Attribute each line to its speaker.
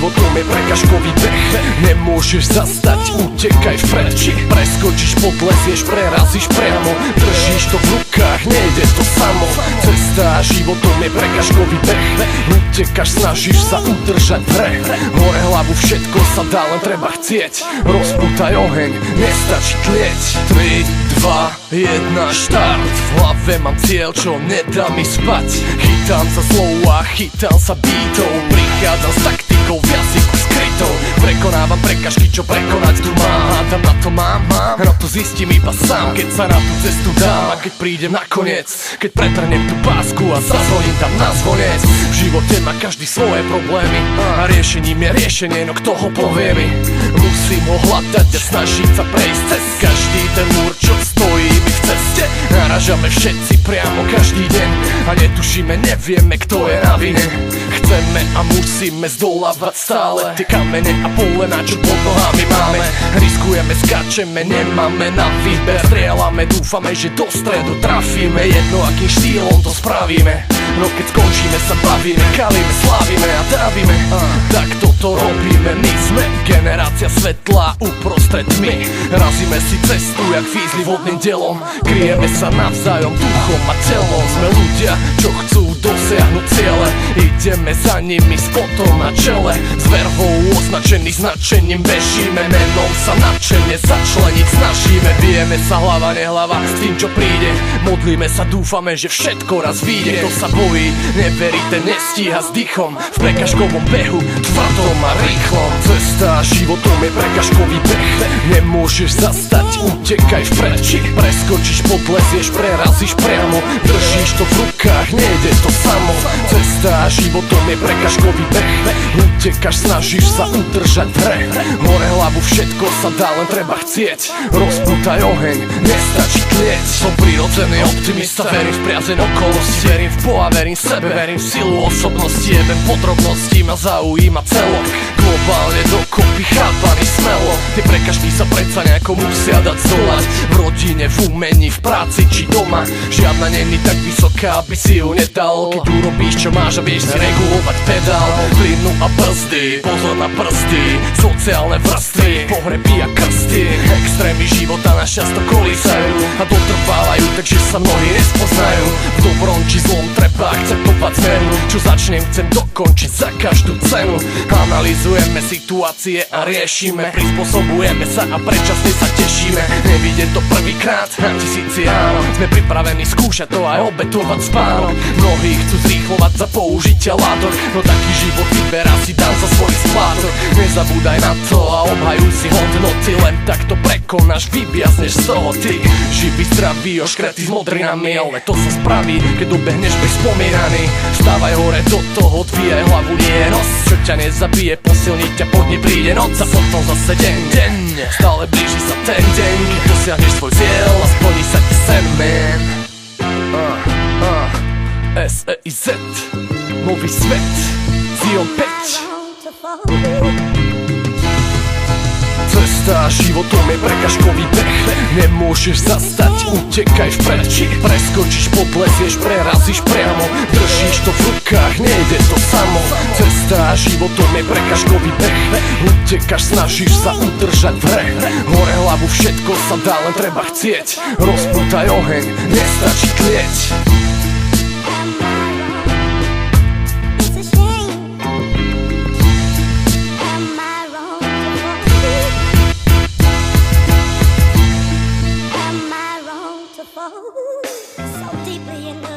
Speaker 1: životom je prekažkový beh. Nemôžeš zastať, utekaj vpred. Či preskočíš, podlezieš, prerazíš priamo. Držíš to v rukách, nejde to samo. Cesta životom je prekažkový beh. Utekáš, snažíš sa udržať v hre. Hore hlavu, všetko sa dá, len treba chcieť. Rozpútaj oheň, nestačí tlieť. 3, 2, 1, štart. V hlave mám cieľ, čo nedá mi spať. Chytám sa slova, chytám sa beatov. Prichádzam s taktikou v jazyku skrytou. Prekonávam prekažky, čo prekonať tu mám. Hádam na to mám, no to zistím iba sám. Keď sa na tú cestu dám a keď prídem nakoniec, keď pretrnem tú pásku a zazvoním tam na zvonec. V živote má každý svoje problémy a riešením je riešenie, no kto ho povie mi. Musím ho hľadať a snažiť sa prejsť cez každý ten múr, čo stojí mi v ceste. Naražame všetci priamo každý deň a netušíme, nevieme, kto je na vine. Chceme a musíme zdolávať stále tie kamene a polena, čo pod nohami máme. Riskujeme, skáčeme, nemáme na výber. Strieľame, dúfame, že do stredu trafíme. Jedno, akým štýlom to spravíme. No keď skončíme, sa bavíme, kalíme, slávime a trávime. Tak toto robíme, my sme generácia svetla uprostred tmy. Razíme si cestu, jak fízli vodným delom. Kryjeme sa navzájom duchom a telom. Sme ľudia, čo chcú dosiahnuť ciele. Ideme za nimi s potom na čele. S vervou označený značením bežíme. Menom sa nadšene začleniť snažíme. Bijeme sa hlava, nehlava s tým, čo príde. Modlíme sa, dúfame, že všetko raz vyjde. Kto sa bojí, neverí, ten nestíha s dýchom. V prekažkovom behu, tvrdom a rýchlom. Cesta životom je prekažkový beh. Nemôžeš zastať, utekaj vpred. Či preskočíš, podlezieš, prerazíš priamo. Držíš to v rukách, nejde to samo. Cesta životom je prekažkový beh. Utekáš, snažíš sa udržať v hre. Hore hlavu, všetko sa dá, len treba chcieť. Rozpútaj oheň, nestačí tlieť. Som prirodzený optimista, verím v priazeň okolosti. Verím v Boha, verím sebe, verím v silu osobnosti. Jebem podrobnosti, ma zaujíma celok. Globálne dokopy, chápaný smelo. Tie prekažky sa predsa nejako musia dať zdolať. V rodine, v umení, v práci či doma. Žiadna není tak vysoká, aby si ju nedal. Keď urobíš, čo máš a vieš si regulovať pedál. Plynu a brzdy, pozor na prsty. Sociálne vrstvy, pohreby a krsty. Extrémy života nás často kolísajú a dotrvávajú, takže sa mnohí nespoznajú. V dobrom či zlom treba akceptovať zmenu. Čo začnem, chcem dokončiť za každú cenu. Analyzujeme situácie a riešime. Prispôsobujeme sa a predčasne sa tešíme. Nevidie to prvýkrát, a tisíci áno. Sme pripravení skúšať to aj obetovať spánok. Mnohí chcú zrýchlovať za použitia látok, no taký život vyberá si dám za svoj splátok. Nezabúdaj na to a obhajuj si hodnoty. Len takto prekonáš, vybiazneš z toho ty. Živý, zdravý, oškretý s modrinami, ale to sa spraví, keď dobehneš bez spomínaný. Vstávaj hore do toho, dvíjaj hlavu, nie nos. Čo ťa nezabije, posilniť ťa, pod ne príde noc. A potom zase deň, stále blíži sa ten deň, keď dosiahneš svoj cieľ a splní sa ti sen, man. SEIZ, nový svet, Zion 5. Cesta životom je prekažkový beh. Nemôžeš zastať, utekaj vpred. Či preskočíš, podlezieš, prerazíš priamo. Držíš to v rukách, nejde to samo. Cesta životom je prekažkový beh. Utekáš, snažíš sa udržať v hre. Hore hlavu, všetko sa dá, len treba chcieť. Rozpútaj oheň, nestačí tlieť.
Speaker 2: So deeply in love.